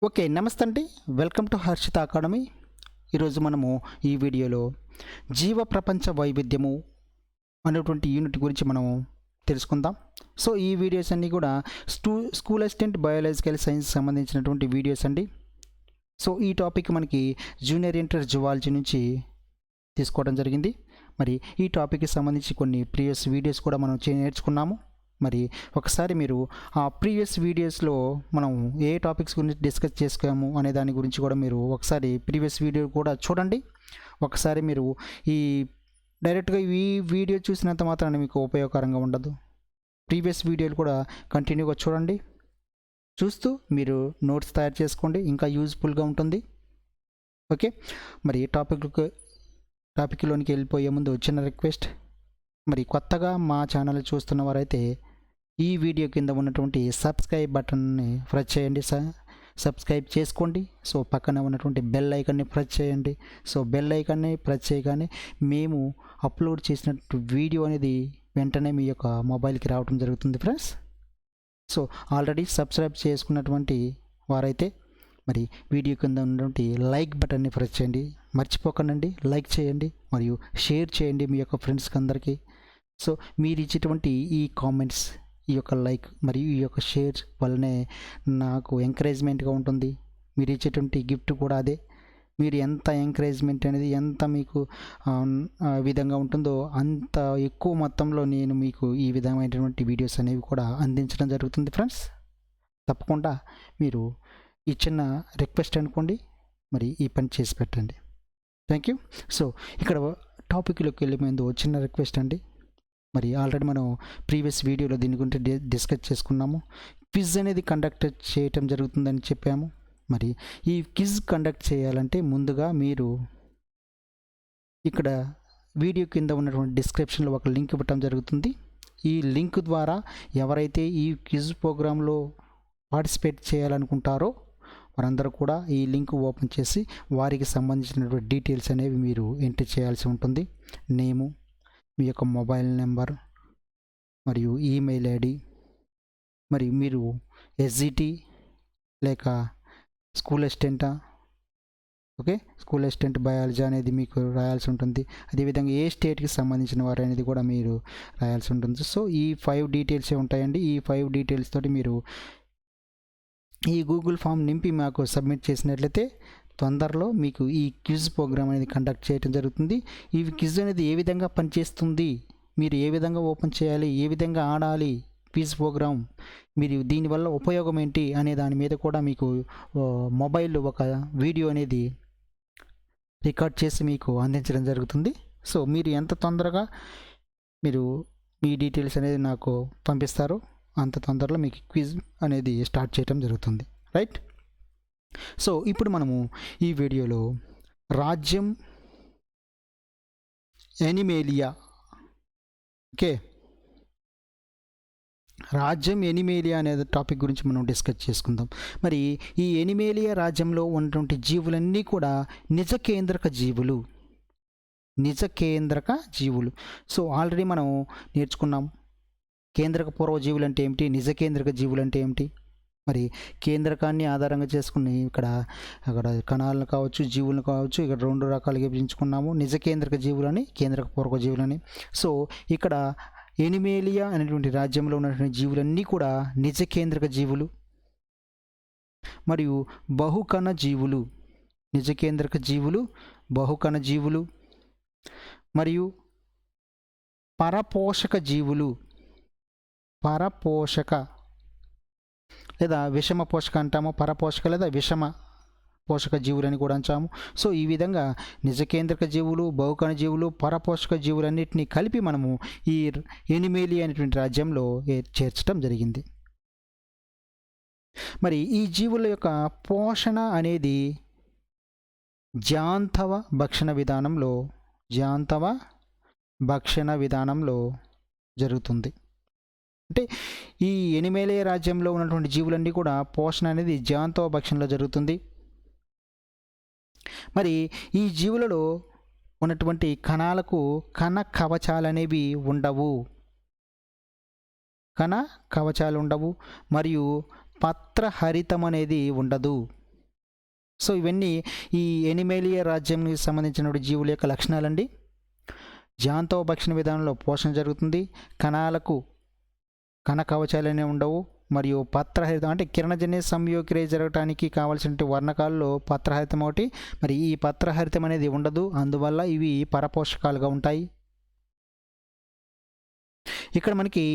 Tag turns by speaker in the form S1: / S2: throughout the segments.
S1: Okay, నమస్తే అండి. Welcome to Harshita academy. ఈరోజు మనము ఈ వీడియోలో జీవ ప్రపంచ వైవిధ్యము అనేటువంటి యూనిట్ గురించి మనము తెలుసుకుందాం. సో ఈ వీడియోస్ అన్నీ కూడా స్కూల్ అసిస్టెంట్ బయాలజికల్ సైన్స్ సంబంధించినటువంటి వీడియోస్ అండి. సో ఈ టాపిక్ మనకి జూనియర్ ఇంటర్ జువాలజీ నుంచి తీసుకోవడం జరిగింది. మరి ఈ టాపిక్కి సంబంధించి కొన్ని ప్రీవియస్ వీడియోస్ కూడా మనం నేర్చుకున్నాము. మరి ఒకసారి మీరు ఆ ప్రీవియస్ వీడియోస్లో మనం ఏ టాపిక్స్ గురించి డిస్కస్ చేసుకోము అనే దాని గురించి కూడా మీరు ఒకసారి ప్రీవియస్ వీడియో కూడా చూడండి. ఒకసారి మీరు ఈ డైరెక్ట్గా ఈ వీడియో చూసినంత మాత్రాన మీకు ఉపయోగకరంగా ఉండదు. ప్రీవియస్ వీడియోలు కూడా కంటిన్యూగా చూడండి. చూస్తూ మీరు నోట్స్ తయారు చేసుకోండి, ఇంకా యూజ్ఫుల్గా ఉంటుంది. ఓకే, మరి టాపిక్లోనికి వెళ్ళిపోయే ముందు చిన్న రిక్వెస్ట్. మరి కొత్తగా మా ఛానల్ చూస్తున్న వారైతే ఈ వీడియో కింద ఉన్నటువంటి సబ్స్క్రైబ్ బటన్ని ప్రెస్ చేయండి. సబ్స్క్రైబ్ చేసుకోండి. సో పక్కన ఉన్నటువంటి బెల్ ఐకాన్ని ప్రెస్ చేయండి. సో బెల్ ఐకాన్ని ప్రెస్ చేయగానే మేము అప్లోడ్ చేసినట్టు వీడియో అనేది వెంటనే మీ యొక్క మొబైల్కి రావడం జరుగుతుంది ఫ్రెండ్స్. సో ఆల్రెడీ సబ్స్క్రైబ్ చేసుకున్నటువంటి వారైతే మరి వీడియో కింద ఉన్నటువంటి లైక్ బటన్ని ప్రెస్ చేయండి. మర్చిపోకండి, లైక్ చేయండి మరియు షేర్ చేయండి మీ యొక్క ఫ్రెండ్స్కి అందరికీ. సో మీరు ఇచ్చేటువంటి ఈ కామెంట్స్, ఈ యొక్క లైక్ మరియు ఈ యొక్క షేర్ వల్లనే నాకు ఎంకరేజ్మెంట్గా ఉంటుంది. మీరు ఇచ్చేటువంటి గిఫ్ట్ కూడా అదే. మీరు ఎంత ఎంకరేజ్మెంట్ అనేది ఎంత మీకు విధంగా ఉంటుందో అంత ఎక్కువ మొత్తంలో నేను మీకు ఈ విధమైనటువంటి వీడియోస్ అనేవి కూడా అందించడం జరుగుతుంది ఫ్రెండ్స్. తప్పకుండా మీరు ఈ చిన్న రిక్వెస్ట్ అనుకోండి, మరి ఈ పని చేసి పెట్టండి. Thank you. సో ఇక్కడ టాపిక్లోకి వెళ్ళే ముందు చిన్న రిక్వెస్ట్ అండి. మరి ఆల్రెడీ మనం ప్రీవియస్ వీడియోలో దీని గురించి డిస్కస్ చేసుకున్నాము. క్విజ్ అనేది కండక్ట్ చేయటం జరుగుతుందని చెప్పాము. మరి ఈ క్విజ్ కండక్ట్ చేయాలంటే ముందుగా మీరు ఇక్కడ వీడియో కింద ఉన్నటువంటి డిస్క్రిప్షన్లో ఒక లింక్ ఇవ్వటం జరుగుతుంది. ఈ లింక్ ద్వారా ఎవరైతే ఈ క్విజ్ ప్రోగ్రాంలో పార్టిసిపేట్ చేయాలనుకుంటారో వారందరూ కూడా ఈ లింక్ ఓపెన్ చేసి వారికి సంబంధించినటువంటి డీటెయిల్స్ అనేవి మీరు ఎంట్రీ చేయాల్సి ఉంటుంది. నేము, మీ యొక్క మొబైల్ నెంబర్ మరియు ఈమెయిల్ ఐడి, మరి మీరు ఎస్జిటి లేక స్కూల్ అసిస్టెంటా, ఓకే, స్కూల్ అసిస్టెంట్ బయాలజీ అనేది మీకు రాయాల్సి ఉంటుంది. అదేవిధంగా ఏ స్టేట్కి సంబంధించిన వారు అనేది కూడా మీరు రాయాల్సి ఉంటుంది. సో ఈ 5 డీటెయిల్సే ఉంటాయండి. ఈ 5 డీటెయిల్స్ తోటి మీరు ఈ గూగుల్ ఫామ్ నింపి మాకు సబ్మిట్ చేసినట్లయితే తొందరలో మీకు ఈ క్విజ్ ప్రోగ్రామ్ అనేది కండక్ట్ చేయడం జరుగుతుంది. ఈ క్విజ్ అనేది ఏ విధంగా పనిచేస్తుంది, మీరు ఏ విధంగా ఓపెన్ చేయాలి, ఏ విధంగా ఆడాలి క్విజ్ ప్రోగ్రామ్, మీరు దీనివల్ల ఉపయోగం ఏంటి అనే దాని మీద కూడా మీకు మొబైల్లో ఒక వీడియో అనేది రికార్డ్ చేసి మీకు అందించడం జరుగుతుంది. సో మీరు ఎంత తొందరగా మీరు మీ డీటెయిల్స్ అనేది నాకు పంపిస్తారో అంత తొందరలో మీకు క్విజ్ అనేది స్టార్ట్ చేయడం జరుగుతుంది. రైట్. సో ఇప్పుడు మనము ఈ వీడియోలో రాజ్యం ఎనిమేలియా, ఓకే, రాజ్యం ఎనిమేలియా అనే టాపిక్ గురించి మనం డిస్కస్ చేసుకుందాం. మరి ఈ ఎనిమేలియా రాజ్యంలో ఉన్నటువంటి జీవులన్నీ కూడా నిజ కేంద్రక జీవులు. సో ఆల్రెడీ మనం నేర్చుకున్నాం కేంద్రక పూర్వజీవులు అంటే ఏమిటి, నిజ కేంద్రక జీవులు అంటే ఏమిటి. మరి కేంద్రకాన్ని ఆధారంగా చేసుకుని అక్కడ కణాలను కావచ్చు, జీవులను కావచ్చు, ఇక్కడ 2 రకాలుగా విభజించుకున్నాము. నిజ కేంద్రక జీవులని, కేంద్రక పూర్వక జీవులని. సో ఇక్కడ ఎనిమేలియా అనేటువంటి రాజ్యంలో ఉన్నటువంటి జీవులన్నీ కూడా నిజ కేంద్రక జీవులు మరియు బహుకణ జీవులు. నిజ కేంద్రక జీవులు, బహుకణ జీవులు మరియు పరపోషక జీవులు. పరపోషక లేదా విషమ పోషక అంటాము, పరపోషక లేదా విషమ పోషక జీవులని కూడా అంటాము. సో ఈ విధంగా నిజ కేంద్రక జీవులు, బహుకణ జీవులు, పరపోషక జీవులన్నింటినీ కలిపి మనము ఈ ఎనిమేలియా అనేటువంటి రాజ్యంలో చేర్చడం జరిగింది. మరి ఈ జీవుల యొక్క పోషణ అనేది జాంతవ భక్షణ విధానంలో జరుగుతుంది. అంటే ఈ ఎనిమేలియా రాజ్యంలో ఉన్నటువంటి జీవులన్నీ కూడా పోషణ అనేది జాంతవ భక్షణలో జరుగుతుంది. మరి ఈ జీవులలో ఉన్నటువంటి కణాలకు కణ కవచాలు అనేవి ఉండవు మరియు పత్రహరితం అనేది ఉండదు. సో ఇవన్నీ ఈ ఎనిమేలియా రాజ్యానికి సంబంధించిన జీవుల యొక్క లక్షణాలండి. జాంతవ భక్షణ విధానంలో పోషణ జరుగుతుంది. కణాలకు కణ కవచాలనే ఉండవు. మరియు పత్రహరితం అంటే కిరణజన్య సంయోగక్రియ జరగడానికి కావాల్సిన వర్ణకాల్లో పత్రహరితం ఒకటి. మరి ఈ పత్రహరితం అనేది ఉండదు, అందువల్ల ఇవి పరపోషకాలుగా ఉంటాయి. ఇక్కడ మనకి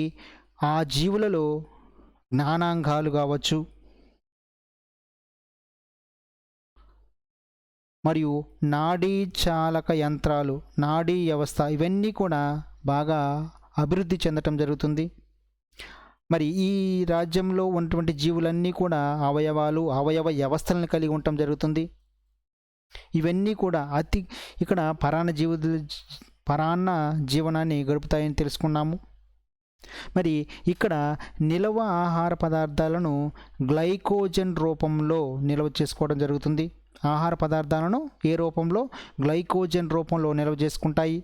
S1: ఆ జీవులలో జ్ఞానాంగాలు కావచ్చు, మరియు నాడీ చాలక యంత్రాలు, నాడీ వ్యవస్థ, ఇవన్నీ కూడా బాగా అభివృద్ధి చెందటం జరుగుతుంది. మరి ఈ రాజ్యంలో ఉన్నటువంటి జీవులన్నీ కూడా అవయవ వ్యవస్థలను కలిగి ఉండటం జరుగుతుంది. ఇవన్నీ కూడా ఇక్కడ పరాన్న జీవనాన్ని గడుపుతాయని తెలుసుకున్నాము. మరి ఇక్కడ నిల్వ ఆహార పదార్థాలను గ్లైకోజన్ రూపంలో నిల్వ చేసుకోవడం జరుగుతుంది. ఆహార పదార్థాలను ఏ రూపంలో? గ్లైకోజన్ రూపంలో నిల్వ చేసుకుంటాయి.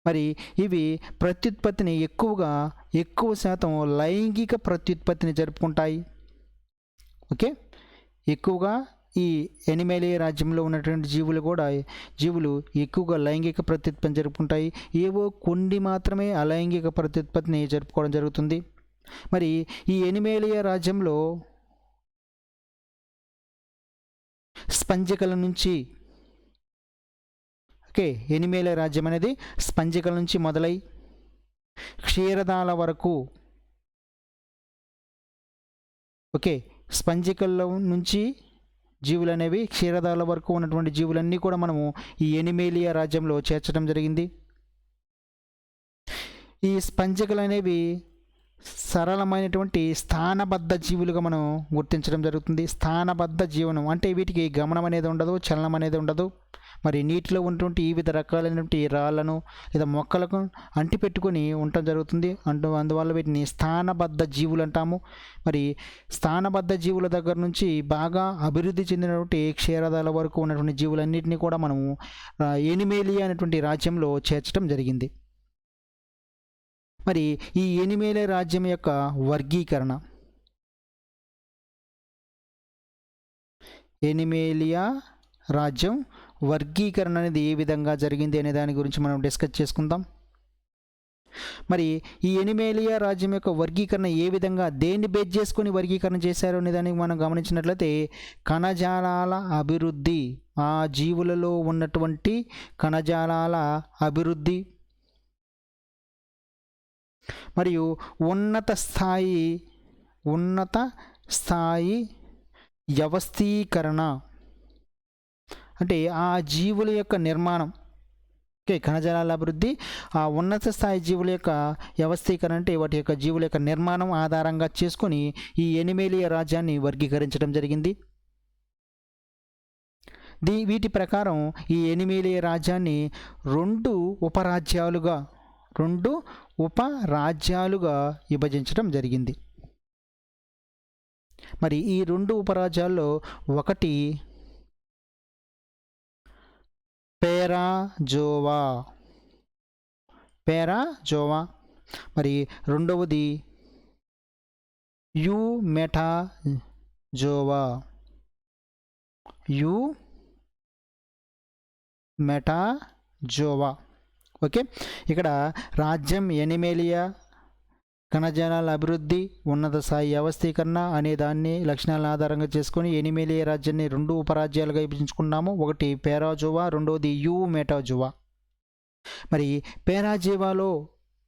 S1: మరి ఇవి ప్రత్యుత్పత్తిని ఎక్కువ శాతం లైంగిక ప్రత్యుత్పత్తిని జరుపుకుంటాయి. ఓకే, ఎక్కువగా ఈ ఎనిమేలియా రాజ్యంలో ఉన్నటువంటి జీవులు ఎక్కువగా లైంగిక ప్రత్యుత్పత్తిని జరుపుకుంటాయి. ఏవో కొన్ని మాత్రమే అలైంగిక ప్రత్యుత్పత్తిని జరుపుకోవడం జరుగుతుంది. మరి ఈ ఎనిమేలియా రాజ్యంలో స్పంజికల నుంచి ఎనిమేలియా రాజ్యం అనేది స్పంజికల నుంచి మొదలై క్షీరదాల వరకు, స్పంజికల నుంచి జీవులు అనేవి క్షీరదాల వరకు ఉన్నటువంటి జీవులన్నీ కూడా మనము ఈ ఎనిమేలియా రాజ్యంలో చేర్చడం జరిగింది. ఈ స్పంజికలు అనేవి సరళమైనటువంటి స్థానబద్ధ జీవులుగా మనం గుర్తించడం జరుగుతుంది. స్థానబద్ధ జీవనం అంటే వీటికి గమనం అనేది ఉండదు, చలనం అనేది ఉండదు. మరి నీటిలో ఉన్నటువంటి వివిధ రకాలైనటువంటి రాళ్లను లేదా మొక్కలకు అంటిపెట్టుకొని ఉండటం జరుగుతుంది. అందువల్ల వీటిని స్థానబద్ధ జీవులు అంటాము. మరి స్థానబద్ధ జీవుల దగ్గర నుంచి బాగా అభివృద్ధి చెందినటువంటి క్షీరదాల వరకు ఉన్నటువంటి జీవులన్నింటినీ కూడా మనము ఎనిమేలియా అనేటువంటి రాజ్యంలో చేర్చడం జరిగింది. మరి ఈ ఎనిమేలియా రాజ్యం యొక్క వర్గీకరణ, ఎనిమేలియా రాజ్యం వర్గీకరణ అనేది ఏ విధంగా జరిగింది అనే దాని గురించి మనం డిస్కస్ చేసుకుందాం. మరి ఈ ఎనిమేలియా రాజ్యం యొక్క వర్గీకరణ ఏ విధంగా, దేన్ని బేస్ చేసుకొని వర్గీకరణ చేశారు అనే దానికి మనం గమనించినట్లయితే కణజాలాల అభివృద్ధి, ఆ జీవులలో ఉన్నటువంటి కణజాలాల అభివృద్ధి మరియు ఉన్నత స్థాయి వ్యవస్థీకరణ అంటే ఆ జీవుల యొక్క నిర్మాణం. కణజాలాల అభివృద్ధి, ఆ ఉన్నత స్థాయి జీవుల యొక్క వ్యవస్థీకరణ అంటే వాటి యొక్క జీవుల యొక్క నిర్మాణం ఆధారంగా చేసుకొని ఈ ఎనిమేలియా రాజ్యాన్ని వర్గీకరించడం జరిగింది. వీటి ప్రకారం ఈ ఎనిమేలియా రాజ్యాన్ని రెండు ఉపరాజ్యాలుగా విభజించడం జరిగింది. మరి ఈ రెండు ఉపరాజ్యాల్లో ఒకటి పేరాజోవా, మరి రెండవది యూమెటాజోవా. ఓకే, ఇక్కడ రాజ్యం ఎనిమేలియా, కణజాలాల అభివృద్ధి, ఉన్నత స్థాయి వ్యవస్థీకరణ అనే దాన్ని లక్షణాలను ఆధారంగా చేసుకొని ఎనిమేలియా రాజ్యాన్ని రెండు ఉపరాజ్యాలుగా విభజించుకున్నాము. ఒకటి పేరాజోవా, రెండవది యూమెటాజోవా. మరి పేరాజోవాలో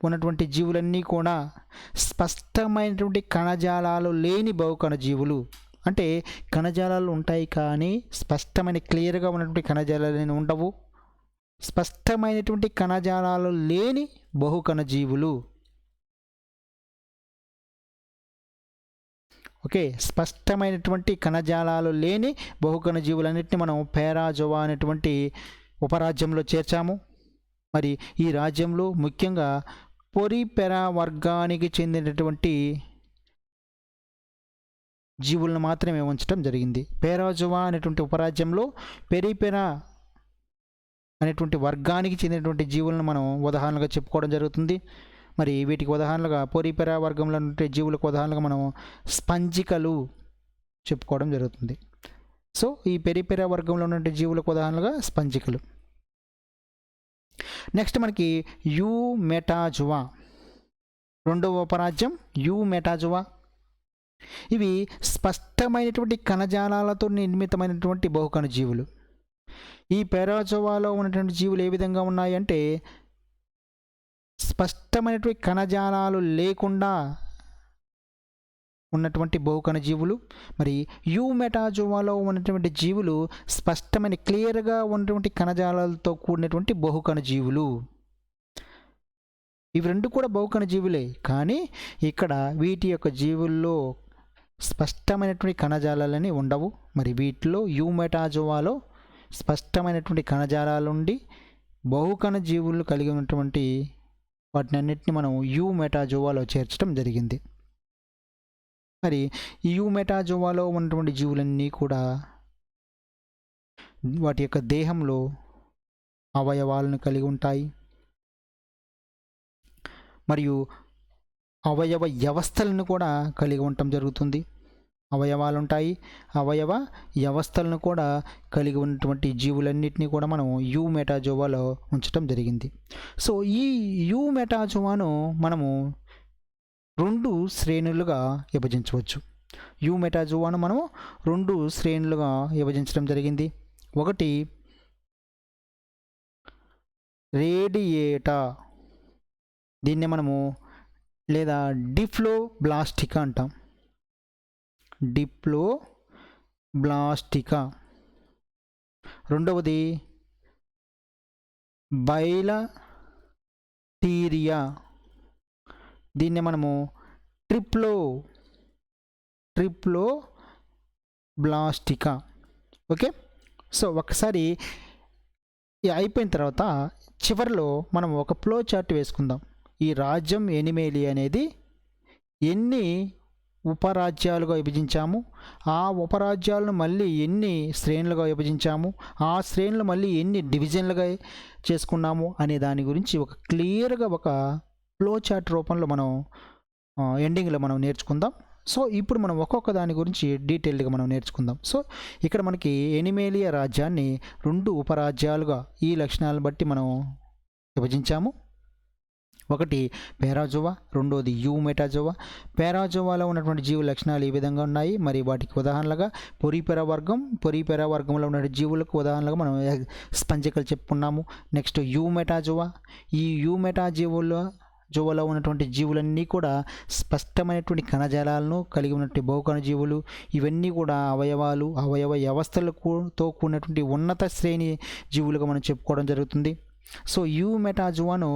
S1: ఉన్నటువంటి జీవులన్నీ కూడా స్పష్టమైనటువంటి కణజాలాలు లేని బహుకణ జీవులు. అంటే కణజాలాలు ఉంటాయి కానీ స్పష్టమైన క్లియర్గా ఉన్నటువంటి కణజాలాలు ఉండవు. స్పష్టమైనటువంటి కణజాలాలు లేని బహుకణ జీవులు. స్పష్టమైనటువంటి కణజాలాలు లేని బహుకణ జీవులన్నింటినీ మనం పేరాజోవా అనేటువంటి ఉపరాజ్యంలో చేర్చాము. మరి ఈ రాజ్యంలో ముఖ్యంగా పొరిపెరా వర్గానికి చెందినటువంటి జీవులను మాత్రమే ఉంచడం జరిగింది. పేరాజోవా అనేటువంటి ఉపరాజ్యంలో పెరిపెరా అనేటువంటి వర్గానికి చెందినటువంటి జీవులను మనం ఉదాహరణగా చెప్పుకోవడం జరుగుతుంది. మరి వీటికి ఉదాహరణలుగా పొరిపెరా వర్గంలో ఉండే జీవులకు ఉదాహరణగా మనం స్పంజికలు, చెప్పుకోవడం జరుగుతుంది. సో ఈ పెరిపెరా వర్గంలో ఉన్నటువంటి జీవులకు ఉదాహరణలుగా స్పంజికలు. నెక్స్ట్ మనకి యూమెటాజువా, రెండవ ఉపరాజ్యం యూమెటాజువా. ఇవి స్పష్టమైనటువంటి కణజాలాలతో నిర్మితమైనటువంటి బహుకణ జీవులు. ఈ పెరాజోవాలో ఉన్నటువంటి జీవులు ఏ విధంగా ఉన్నాయంటే స్పష్టమైనటువంటి కణజాలాలు లేకుండా ఉన్నటువంటి బహుకణ జీవులు. మరి యూమెటాజోవాలో ఉన్నటువంటి జీవులు స్పష్టమైన క్లియర్గా ఉన్నటువంటి కణజాలాలతో కూడినటువంటి బహుకణ జీవులు. ఇవి రెండు కూడా బహుకణ జీవులే, కానీ ఇక్కడ వీటి యొక్క జీవుల్లో స్పష్టమైనటువంటి కణజాలాలని ఉండవు. మరి వీటిలో యూమెటాజోవాలో స్పష్టమైనటువంటి కణజాలాలు ఉండి బహుకణ జీవులు కలిగి ఉన్నటువంటి వాటిని అన్నింటినీ మనం యూమెటాజోవాలో చేర్చడం జరిగింది. మరి ఈ యూమెటాజోవాలో ఉన్నటువంటి జీవులన్నీ కూడా వాటి యొక్క దేహంలో అవయవాలను కలిగి ఉంటాయి మరియు అవయవ వ్యవస్థలను కూడా కలిగి ఉండటం జరుగుతుంది. అవయవాలు ఉంటాయి, అవయవ వ్యవస్థలను కూడా కలిగి ఉన్నటువంటి జీవులన్నింటినీ కూడా మనం యూమెటాజోవాలో ఉంచడం జరిగింది. సో ఈ యూమెటాజోవాను మనము రెండు శ్రేణులుగా విభజించవచ్చు. యూమెటాజోవాను మనము రెండు శ్రేణులుగా విభజించడం జరిగింది. ఒకటి రేడియేటా, దీన్ని మనము లేదా డిప్లోబ్లాస్టికా అంటాం. డిప్లోబ్లాస్టికా. రెండవది బైలటీరియా, దీన్ని మనము ట్రిప్లోబ్లాస్టికా. ఓకే, సో ఒకసారి అయిపోయిన తర్వాత చివరిలో మనం ఒక ఫ్లో చార్ట్ వేసుకుందాం. ఈ రాజ్యం ఎనిమేలి అనేది ఎన్ని ఉపరాజ్యాలుగా విభజించాము, ఆ ఉపరాజ్యాలను మళ్ళీ ఎన్ని శ్రేణులుగా విభజించాము, ఆ శ్రేణులు మళ్ళీ ఎన్ని డివిజన్లుగా చేసుకున్నాము అనే దాని గురించి ఒక క్లియర్గా ఒక ఫ్లో చార్ట్ రూపంలో మనం ఎండింగ్లో మనం నేర్చుకుందాం. సో ఇప్పుడు మనం ఒక్కొక్క దాని గురించి డీటెయిల్డ్గా మనం నేర్చుకుందాం. సో ఇక్కడ మనకి ఎనిమేలియా రాజ్యాన్ని రెండు ఉపరాజ్యాలుగా ఈ లక్షణాలను బట్టి మనం విభజించాము. ఒకటి పెరాజోవా, రెండోది యూమెటాజోవా. పెరాజోవాలో ఉన్నటువంటి జీవుల లక్షణాలు ఈ విధంగా ఉన్నాయి. మరి వాటికి ఉదాహరణలుగా పొరిపెరా వర్గంలో ఉన్న జీవులకు ఉదాహరణలుగా మనం స్పంజికలు చెప్పుకున్నాము. నెక్స్ట్ యూమెటాజోవా. ఈ యూమెటాజోవాలో ఉన్నటువంటి జీవులన్నీ కూడా స్పష్టమైనటువంటి కణజాలాలను కలిగి ఉన్నటువంటి బహుకణ జీవులు. ఇవన్నీ కూడా అవయవ వ్యవస్థలతో కూడినటువంటి ఉన్నత శ్రేణి జీవులుగా మనం చెప్పుకోవడం జరుగుతుంది. సో యూమెటాజోవాను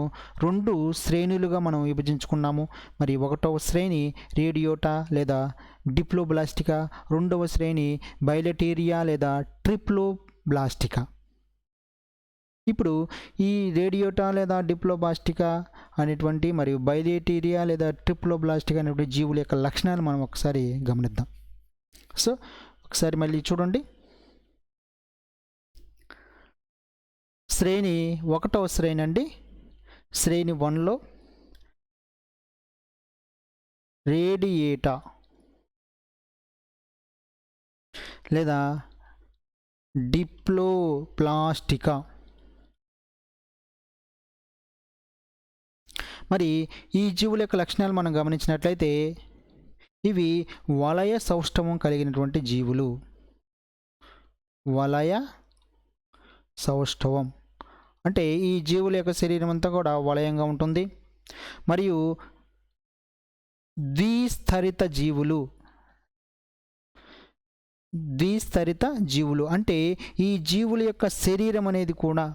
S1: రెండు శ్రేణులుగా మనం విభజించుకున్నాము. మరి ఒకటవ శ్రేణి రేడియోటా లేదా డిప్లోబ్లాస్టికా, రెండవ శ్రేణి బైలటీరియా లేదా ట్రిప్లోబ్లాస్టికా. ఇప్పుడు ఈ రేడియోటా లేదా డిప్లోబ్లాస్టికా అనేటువంటి మరియు బైలటీరియా లేదా ట్రిప్లోబ్లాస్టికా అనేటువంటి జీవుల యొక్క లక్షణాలు మనం ఒకసారి గమనిద్దాం. సో ఒకసారి మళ్ళీ చూడండి. శ్రేణి ఒకటవ శ్రేణి అండి. శ్రేణి 1లో రేడియేటా లేదా డిప్లోబ్లాస్టికా. మరి ఈ జీవుల యొక్క లక్షణాలు మనం గమనించినట్లయితే ఇవి వలయ సౌష్ఠవం కలిగినటువంటి జీవులు. వలయ సౌష్ఠవం అంటే ఈ జీవుల యొక్క శరీరం అంతా కూడా వలయంగా ఉంటుంది. మరియు ద్విస్తరిత జీవులు అంటే ఈ జీవుల యొక్క శరీరం అనేది కూడా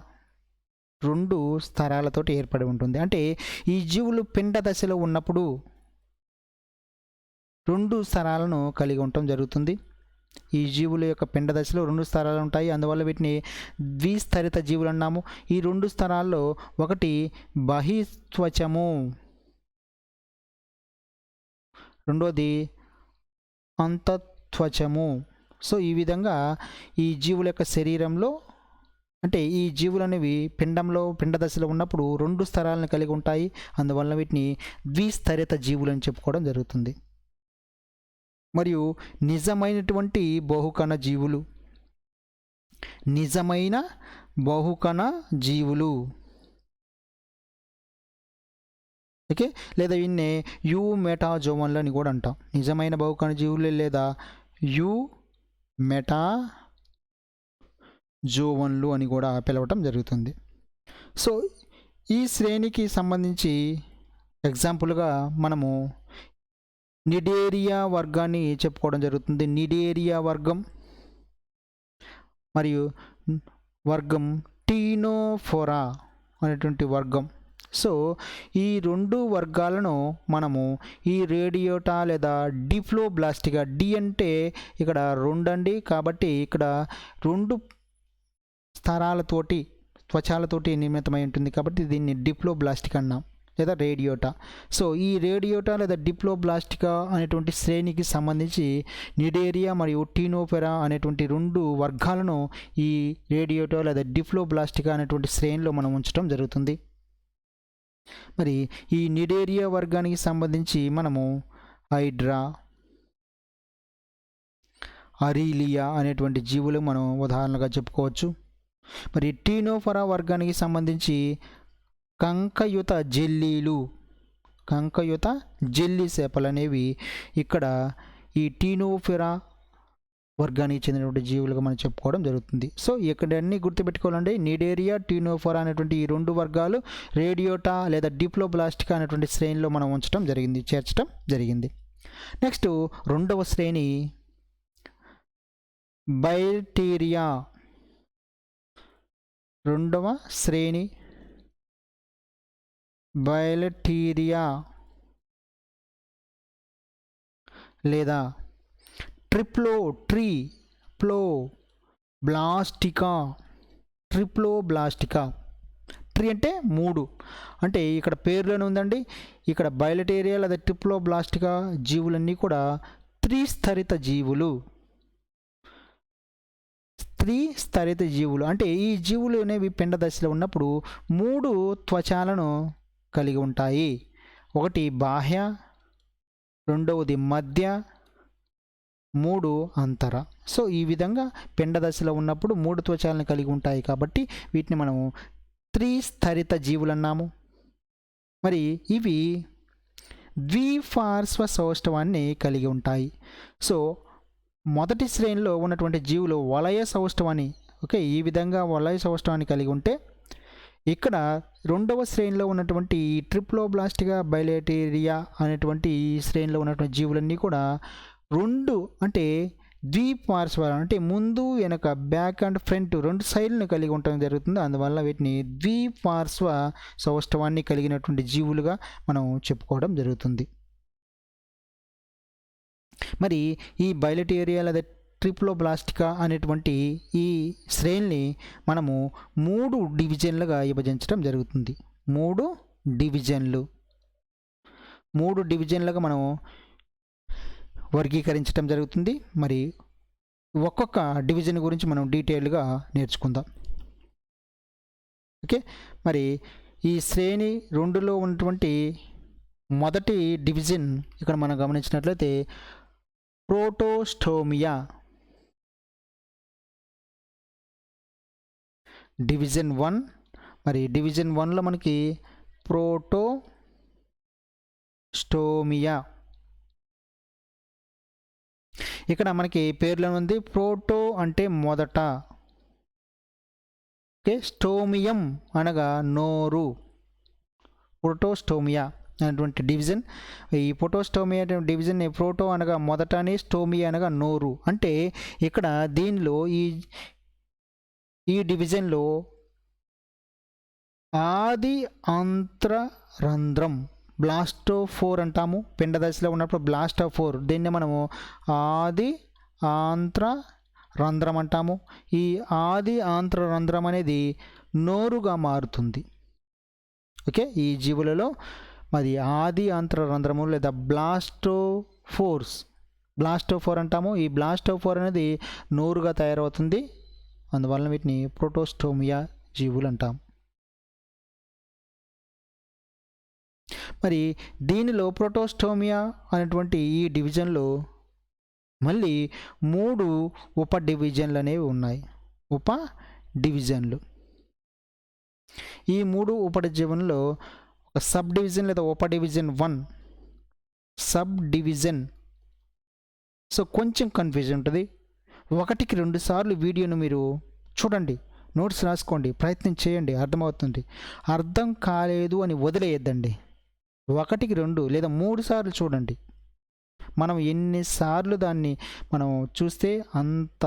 S1: రెండు స్తరాలతోటి ఏర్పడి ఉంటుంది. అంటే ఈ జీవులు పిండ దశలో ఉన్నప్పుడు రెండు స్తరాలను కలిగి ఉండటం జరుగుతుంది. ఈ జీవుల యొక్క పిండ దశలో రెండు స్తరాలు ఉంటాయి, అందువల్ల వీటిని ద్విస్తరిత జీవులు అన్నాము. ఈ రెండు స్తరాల్లో ఒకటి బహిస్త్వచము, రెండోది అంతత్వచము. సో ఈ విధంగా ఈ జీవుల యొక్క శరీరంలో అంటే ఈ జీవులు అనేవి పిండ దశలో ఉన్నప్పుడు రెండు స్తరాలను కలిగి ఉంటాయి, అందువల్ల వీటిని ద్విస్తరిత జీవులు అని చెప్పుకోవడం జరుగుతుంది. మరియు నిజమైనటువంటి బహుకణ జీవులు, నిజమైన బహుకణ జీవులు. ఓకే, లేదా వీన్నే యూ మెటాజోవన్లు అని కూడా అంటాం. నిజమైన బహుకణ జీవులు లేదా యూ మెటాజోవన్లు అని కూడా పిలవటం జరుగుతుంది. సో ఈ శ్రేణికి సంబంధించి ఎగ్జాంపుల్గా మనము నిడేరియా వర్గాన్ని చెప్పుకోవడం జరుగుతుంది. నిడేరియా వర్గం మరియు వర్గం టీనోఫోరా అనేటువంటి వర్గం. సో ఈ రెండు వర్గాలను మనము ఈ రేడియోటా లేదా డిప్లోబ్లాస్టికా, డి అంటే ఇక్కడ రెండండి కాబట్టి ఇక్కడ రెండు స్థరాలతోటి త్వచాలతోటి నిర్మితమై ఉంటుంది కాబట్టి దీన్ని డిప్లోబ్లాస్టికా అన్నాం లేదా రేడియోటా. సో ఈ రేడియోటా లేదా డిప్లోబ్లాస్టికా అనేటువంటి శ్రేణికి సంబంధించి నిడేరియా మరియు టీనోఫెరా అనేటువంటి రెండు వర్గాలను ఈ రేడియోటా లేదా డిప్లోబ్లాస్టికా అనేటువంటి శ్రేణిలో మనం ఉంచడం జరుగుతుంది. మరి ఈ నిడేరియా వర్గానికి సంబంధించి మనము హైడ్రా, అరీలియా అనేటువంటి జీవులు మనం ఉదాహరణగా చెప్పుకోవచ్చు. మరి టీనోఫెరా వర్గానికి సంబంధించి కంకయుత జెల్లీలు, కంకయుత జెల్లీ చేపలు అనేవి ఇక్కడ ఈ టీనోఫెరా వర్గానికి చెందినటువంటి జీవులుగా మనం చెప్పుకోవడం జరుగుతుంది. సో ఇక్కడ అన్నీ గుర్తుపెట్టుకోవాలండి. నిడేరియా, టీనోఫెరా అనేటువంటి ఈ రెండు వర్గాలు రేడియోటా లేదా డిప్లోబ్లాస్టికా అనేటువంటి శ్రేణిలో మనం ఉంచడం జరిగింది, చేర్చడం జరిగింది. నెక్స్ట్ రెండవ శ్రేణి బ్యాక్టీరియా. రెండవ శ్రేణి బ్యాక్టీరియా లేదా ట్రిప్లోబ్లాస్టికా. ట్రిప్లోబ్లాస్టికా, ట్రీ అంటే మూడు, అంటే ఇక్కడ పేర్లోనే ఉందండి. ఇక్కడ బ్యాక్టీరియా లేదా ట్రిప్లోబ్లాస్టికా జీవులన్నీ కూడా త్రిస్తరిత జీవులు. త్రిస్తరిత జీవులు అంటే ఈ జీవులు అనేవి పిండ దశలో ఉన్నప్పుడు మూడు త్వచాలను కలిగి ఉంటాయి. ఒకటి బాహ్య, రెండవది మధ్య, మూడు అంతర. సో ఈ విధంగా పిండ దశలో ఉన్నప్పుడు మూడు త్వచాలను కలిగి ఉంటాయి కాబట్టి వీటిని మనము త్రిస్తరిత జీవులు అన్నాము. మరి ఇవి ద్విపార్శ్వ సౌష్ఠవాన్ని కలిగి ఉంటాయి. సో మొదటి శ్రేణిలో ఉన్నటువంటి జీవులు వలయ సౌష్ఠవాన్ని, ఓకే, ఈ విధంగా వలయ సౌష్ఠవాన్ని కలిగి ఉంటే ఇక్కడ రెండవ శ్రేణిలో ఉన్నటువంటి ఈ ట్రిప్లోబ్లాస్టికా, బ్యాక్టీరియా అనేటువంటి ఈ శ్రేణిలో ఉన్నటువంటి జీవులన్నీ కూడా రెండు అంటే ద్విపార్శ్వ అంటే ముందు వెనక, బ్యాక్ అండ్ ఫ్రంట్ రెండు సైడ్లను కలిగి ఉండటం జరుగుతుంది. అందువల్ల వీటిని ద్విపార్శ్వ సౌష్ఠవాన్ని కలిగినటువంటి జీవులుగా మనం చెప్పుకోవడం జరుగుతుంది. మరి ఈ బ్యాక్టీరియా లేదా ట్రిప్లోబ్లాస్టికా అనేటువంటి ఈ శ్రేణిని మనము మూడు డివిజన్లుగా విభజించడం జరుగుతుంది. మూడు డివిజన్లుగా మనం వర్గీకరించడం జరుగుతుంది. మరి ఒక్కొక్క డివిజన్ గురించి మనం డీటెయిల్గా నేర్చుకుందాం. ఓకే, మరి ఈ శ్రేణి రెండులో ఉన్నటువంటి మొదటి డివిజన్ ఇక్కడ మనం గమనించినట్లయితే ప్రోటోస్టోమియా. డివిజన్ 1. మరి డివిజన్ 1లో మనకి ప్రోటోస్టోమియా. ఇక్కడ మనకి పేర్లో ఉంది ప్రోటో అంటే మొదట, ఓకే, స్టోమియం అనగా నోరు. ప్రోటోస్టోమియా అనేటువంటి డివిజన్. ఈ ప్రోటోస్టోమియా డివిజన్ ప్రోటో అనగా మొదట అని, స్టోమియా అనగా నోరు. అంటే ఇక్కడ దీనిలో ఈ డివిజన్లో ఆది ఆంత్రరంధ్రం బ్లాస్టోఫోర్ అంటాము. పిండ దశలో ఉన్నప్పుడు బ్లాస్టోఫోర్, దీన్ని మనము ఆది ఆంత్రరంధ్రం అంటాము. ఈ ఆది ఆంత్రరంధ్రం అనేది నోరుగా మారుతుంది. ఓకే, ఈ జీవులలో మరి ఆది ఆంత్రరంధ్రము లేదా బ్లాస్టోఫోర్ అంటాము. ఈ బ్లాస్టోఫోర్ అనేది నోరుగా తయారవుతుంది. అందువలన వీటిని ప్రోటోస్టోమియా జీవులు అంటాం. మరి దీనిలో ప్రోటోస్టోమియా అనేటువంటి ఈ డివిజన్లో మళ్ళీ 3 ఉప డివిజన్లు అనేవి ఉన్నాయి. ఉప డివిజన్లు. ఈ 3 ఉప డివిజన్లో ఒక సబ్ డివిజన్ లేదా ఉప డివిజన్ 1, సబ్ డివిజన్. సో కొంచెం కన్ఫ్యూజన్ ఉంటుంది. 1కి 2 సార్లు వీడియోను మీరు చూడండి, నోట్స్ రాసుకోండి, ప్రయత్నం చేయండి, అర్థమవుతుంది. అర్థం కాలేదు అని వదిలేయద్దండి. 1కి 2 లేదా 3 సార్లు చూడండి. మనం ఎన్నిసార్లు దాన్ని మనం చూస్తే అంత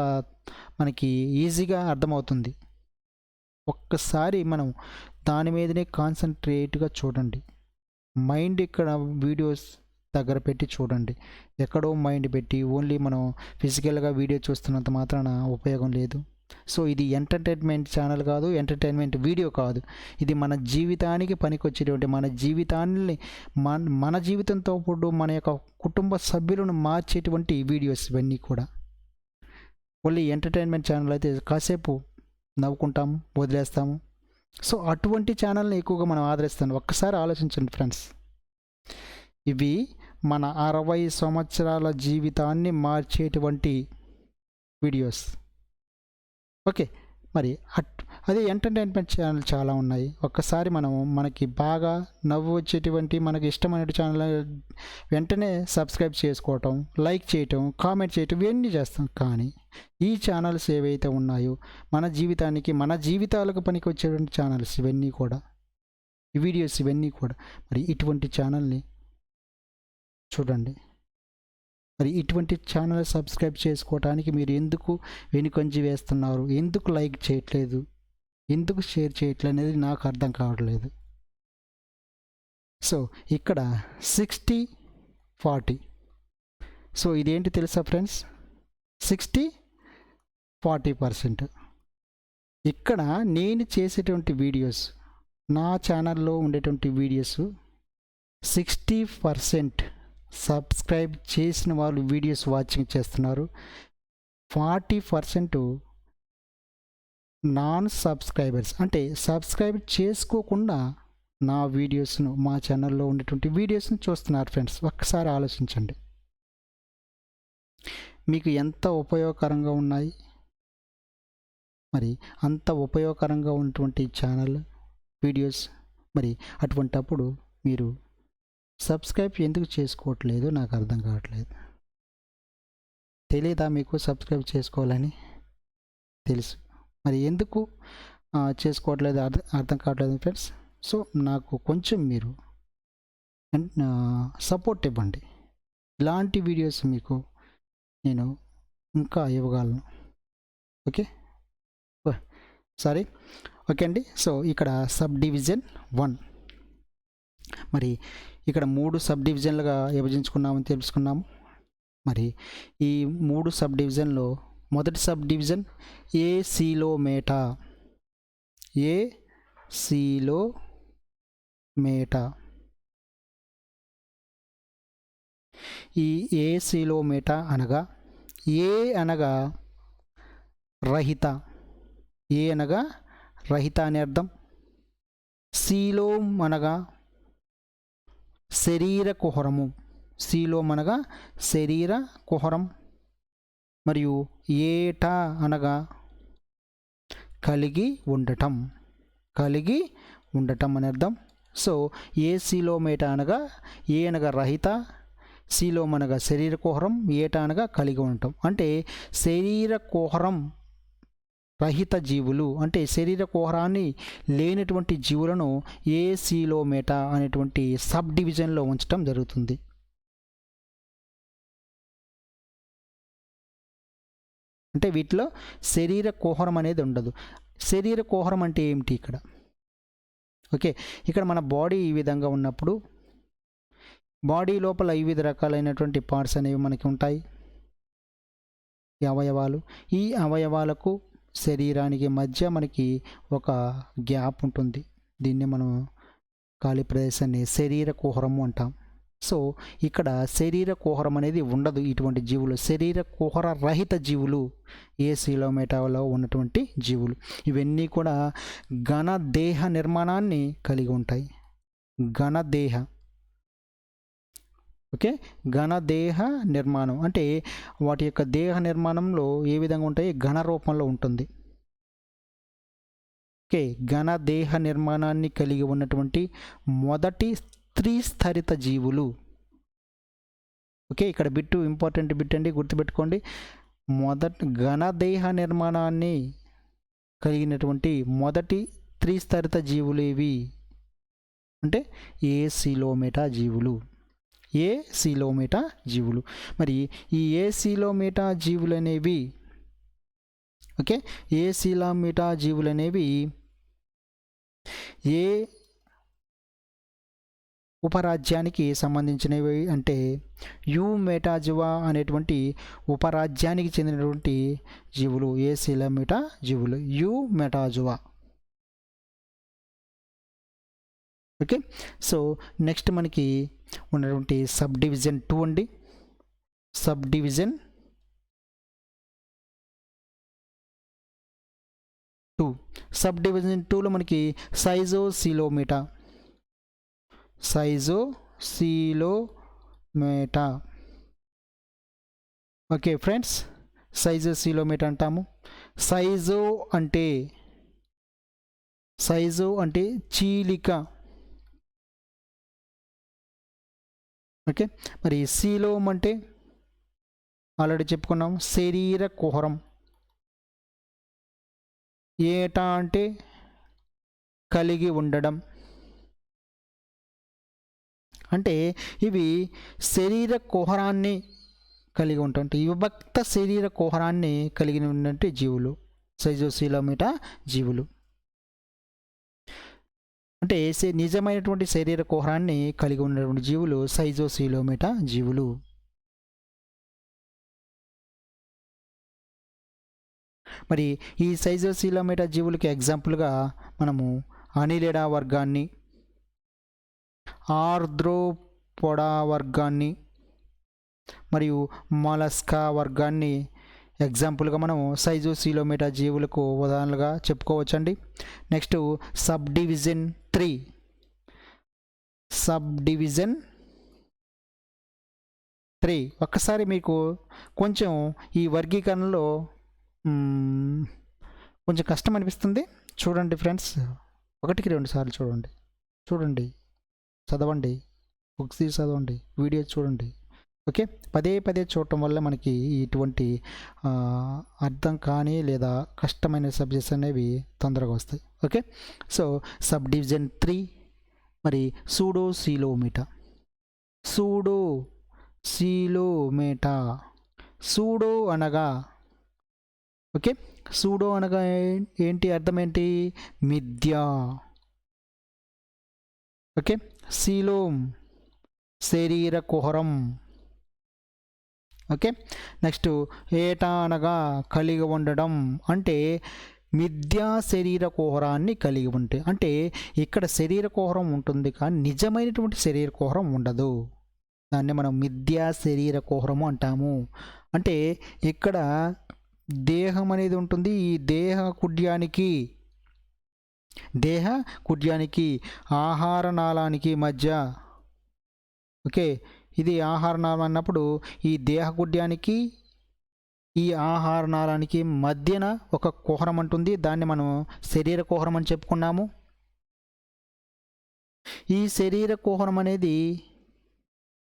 S1: మనకి ఈజీగా అర్థమవుతుంది. ఒక్కసారి మనం దాని మీదనే కాన్సన్ట్రేట్గా చూడండి. మైండ్ ఇక్కడ వీడియోస్ దగ్గర పెట్టి చూడండి. ఎక్కడో మైండ్ పెట్టి ఓన్లీ మనం ఫిజికల్గా వీడియో చూస్తున్నంత మాత్రాన ఉపయోగం లేదు. సో ఇది ఎంటర్టైన్మెంట్ ఛానల్ కాదు, ఎంటర్టైన్మెంట్ వీడియో కాదు. ఇది మన జీవితానికి పనికొచ్చేటువంటి, మన జీవితాన్ని మన జీవితంతో పాటు మన యొక్క కుటుంబ సభ్యులను మార్చేటువంటి వీడియోస్ ఇవన్నీ కూడా. ఓన్లీ ఎంటర్టైన్మెంట్ ఛానల్ అయితే కాసేపు నవ్వుకుంటాము, వదిలేస్తాము. సో అటువంటి ఛానల్ని ఎక్కువగా మనం ఆదరిస్తాం. ఒక్కసారి ఆలోచించండి ఫ్రెండ్స్, ఇవి మన 60 సంవత్సరాల జీవితాన్ని మార్చేటువంటి వీడియోస్. ఓకే, మరి అదే ఎంటర్టైన్మెంట్ ఛానల్ చాలా ఉన్నాయి. ఒక్కసారి మనకి బాగా నవ్వు వచ్చేటువంటి మనకి ఇష్టమైన ఛానల్ వెంటనే సబ్స్క్రైబ్ చేసుకోవటం, లైక్ చేయటం, కామెంట్ చేయటం ఇవన్నీ చేస్తాం. కానీ ఈ ఛానల్స్ ఏవైతే ఉన్నాయో మన జీవితానికి, మన జీవితాలకు పనికి వచ్చేటువంటి ఛానల్స్ ఇవన్నీ కూడా, ఈ వీడియోస్ ఇవన్నీ కూడా. మరి ఇటువంటి ఛానల్ని చూడండి. మరి ఇటువంటి ఛానల్ సబ్స్క్రైబ్ చేసుకోవడానికి మీరు ఎందుకు వెనుకంజి వేస్తున్నారు, ఎందుకు లైక్ చేయట్లేదు, ఎందుకు షేర్ చేయట్లేదు అనేది నాకు అర్థం కావట్లేదు. సో ఇక్కడ 60-40. సో ఇదేంటి తెలుసా ఫ్రెండ్స్, 60-40%. ఇక్కడ నేను చేసేటువంటి వీడియోస్, నా ఛానల్లో ఉండేటువంటి వీడియోస్ 60% సబ్స్క్రైబ్ చేసిన వాళ్ళు వీడియోస్ వాచింగ్ చేస్తున్నారు. 40% నాన్ సబ్స్క్రైబర్స్, అంటే సబ్స్క్రైబ్ చేసుకోకుండా నా వీడియోస్ను, మా ఛానల్లో ఉండేటువంటి వీడియోస్ని చూస్తున్నారు. ఫ్రెండ్స్ ఒక్కసారి ఆలోచించండి, మీకు ఎంత ఉపయోగకరంగా ఉన్నాయి. మరి అంత ఉపయోగకరంగా ఉన్నటువంటి ఛానల్ వీడియోస్, మరి అటువంటప్పుడు మీరు సబ్స్క్రైబ్ ఎందుకు చేసుకోవట్లేదు నాకు అర్థం కావట్లేదు. తెలియదా మీకు సబ్స్క్రైబ్ చేసుకోవాలని? తెలుసు, మరి ఎందుకు చేసుకోవట్లేదు అర్థం కావట్లేదు ఫ్రెండ్స్. సో నాకు కొంచెం మీరు సపోర్ట్ ఇవ్వండి. ఇలాంటి వీడియోస్ మీకు నేను ఇంకా ఇవ్వగలను. ఓకే ఓకే అండి. సో ఇక్కడ సబ్ డివిజన్ 1, మరి ఇక్కడ 3 సబ్ డివిజన్లుగా విభజించుకున్నామని తెలుసుకున్నాము. మరి ఈ 3 సబ్ డివిజన్లో మొదటి సబ్ డివిజన్ ఏసిలోమేటా. ఈ ఏసిలోమేటా అనగా ఏ అనగా రహిత, ఏ అనగా రహిత అనే అర్థం. సీలోమ్ అనగా శరీర కుహరము, సీలోమ్ అనగా శరీర కుహరం. మరియు ఏటా అనగా కలిగి ఉండటం అని అర్థం. సో ఏసిలోమేటా అనగా ఏ అనగా రహిత, సీలోమ్ అనగా శరీర కుహరం, ఏటా అనగా కలిగి ఉండటం. అంటే శరీర కుహరం రహిత జీవులు, అంటే శరీర కుహరాన్ని లేనటువంటి జీవులను ఏసిలోమేటా అనేటువంటి సబ్ డివిజన్లో ఉంచడం జరుగుతుంది. అంటే వీటిలో శరీర కుహరం అనేది ఉండదు. శరీర కుహరం అంటే ఏమిటి ఇక్కడ? ఓకే, ఇక్కడ మన బాడీ ఈ విధంగా ఉన్నప్పుడు బాడీ లోపల వివిధ రకాలైనటువంటి పార్ట్స్ అనేవి మనకి ఉంటాయి, ఈ అవయవాలు. ఈ అవయవాలకు శరీరానికి మధ్య మనకి ఒక గ్యాప్ ఉంటుంది. దీన్ని మనం ఖాళీ ప్రదేశాన్ని శరీర కుహరము అంటాం. సో ఇక్కడ శరీర కుహరం అనేది ఉండదు ఇటువంటి జీవులు. శరీర కుహర రహిత జీవులు ఏసిలోమేటాలో ఉన్నటువంటి జీవులు. ఇవన్నీ కూడా ఘన దేహ నిర్మాణాన్ని కలిగి ఉంటాయి. ఘన దేహ, ఓకే, ఘనదేహ నిర్మాణం అంటే వాటి యొక్క దేహ నిర్మాణంలో ఏ విధంగా ఉంటాయి, ఘన రూపంలో ఉంటుంది. ఓకే, ఘనదేహ నిర్మాణాన్ని కలిగి ఉన్నటువంటి మొదటి త్రిస్థరిత జీవులు. ఓకే, ఇక్కడ బిట్టు ఇంపార్టెంట్ బిట్ అండి, గుర్తుపెట్టుకోండి. ఘనదేహ నిర్మాణాన్ని కలిగినటువంటి మొదటి త్రిస్థరిత జీవులు ఏవి అంటే ఏసిలోమేటా జీవులు. ఏసిలోమేటా జీవులు. మరి ఈ ఏసిలోమేటా జీవులు అనేవి ఓకే, ఏసిలోమేటా జీవులు అనేవి ఏ ఉపరాజ్యానికి సంబంధించినవి అంటే యూమెటాజువా అనేటువంటి ఉపరాజ్యానికి చెందినటువంటి జీవులు ఏసిలోమేటా జీవులు, యూమెటాజువా. ఓకే, సో నెక్స్ట్ మనకి ఉన్నటువంటి సబ్ డివిజన్ 2 అండి. Sub division 2. సబ్ డివిజన్ 2లో మనకి సైజోసిలోమేటా. సైజోసిలోమేటా. ఓకే ఫ్రెండ్స్, సైజోసిలోమేటా అంటాము. సైజో అంటే చీలిక. ఓకే, మరి సీలోమ్ అంటే ఆల్రెడీ చెప్పుకున్నాం, శరీర కుహరం. ఏటా అంటే కలిగి ఉండడం. అంటే ఇవి శరీర కుహరాన్ని కలిగి ఉంటాయి, విభక్త శరీర కుహరాన్ని కలిగి ఉన్నటువంటి జీవులు సైజోసిలోమేటా జీవులు. అంటే నిజమైనటువంటి శరీర కుహరాన్ని కలిగి ఉన్నటువంటి జీవులు సైజోసిలోమేటా జీవులు. మరి ఈ సైజోసిలోమేటా జీవులకి ఎగ్జాంపుల్గా మనము అనిలిడా వర్గాన్ని, ఆర్ద్రోపోడా వర్గాన్ని మరియు మొలస్కా వర్గాన్ని ఎగ్జాంపుల్గా మనం సైజోసిలోమేటా జీవులకు ఉదాహరణలుగా చెప్పుకోవచ్చండి. Next subdivision 3. Subdivision 3 ఒక్కసారి మీకు కొంచెం ఈ వర్గీకరణలో కొంచెం కష్టం అనిపిస్తుంది. చూడండి ఫ్రెండ్స్, 1కి 2 సార్లు చూడండి, చదవండి, బుక్స్ తీసి చదవండి, వీడియో చూడండి. ఓకే, పదే చూడటం వల్ల మనకి ఇటువంటి అర్థం కాని లేదా కష్టమైన సబ్జెక్ట్స్ అనేవి తొందరగా వస్తాయి. ఓకే, సో సబ్ డివిజన్ 3 మరి సూడోసిలోమేటా. సూడోసిలోమేటా. సూడో అనగా ఓకే, సూడో అనగా ఏంటి, అర్థం ఏంటి, మిథ్య. ఓకే, సీలోమ్ శరీర కుహరం. ఓకే, నెక్స్ట్ ఏటా అనగా కలిగి ఉండడం, అంటే మిథ్యా శరీర కుహరాన్ని కలిగి ఉంటే, అంటే ఇక్కడ శరీర కుహరం ఉంటుంది కానీ నిజమైనటువంటి శరీర కుహరం ఉండదు. దాన్ని మనం మిథ్యా శరీర కుహరము అంటాము. అంటే ఇక్కడ దేహం అనేది ఉంటుంది, ఈ దేహ కుడ్యానికి ఆహార నాళానికి మధ్య. ఓకే, ఇది ఆహార నాళం అన్నప్పుడు ఈ దేహ కుడ్యానికి ఈ ఆహార నాళానికి మధ్యన ఒక కుహరం ఉంటుంది, దాన్ని మనం శరీర కుహరం అని చెప్పుకున్నాము. ఈ శరీర కుహరం అనేది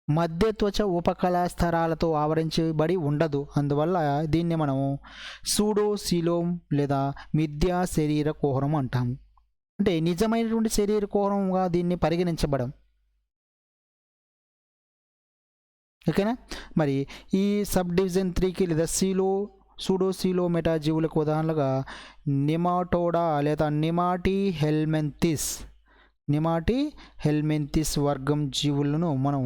S1: మధ్య త్వచ ఉపకళా స్థరాలతో ఆవరించబడి ఉండదు. అందువల్ల దీన్ని మనం సూడోసిలోమ్ లేదా మిథ్యా శరీర కుహరం అంటాము. అంటే నిజమైనటువంటి శరీర కుహరంగా దీన్ని పరిగణించబడం. ఓకేనా, మరి ఈ సబ్ డివిజన్ 3కి లేదా సూడోసిలోమేటా జీవులకు ఉదాహరణలుగా నిమాటోడా లేదా నిమాటి హెల్మెంతిస్ వర్గం జీవులను మనం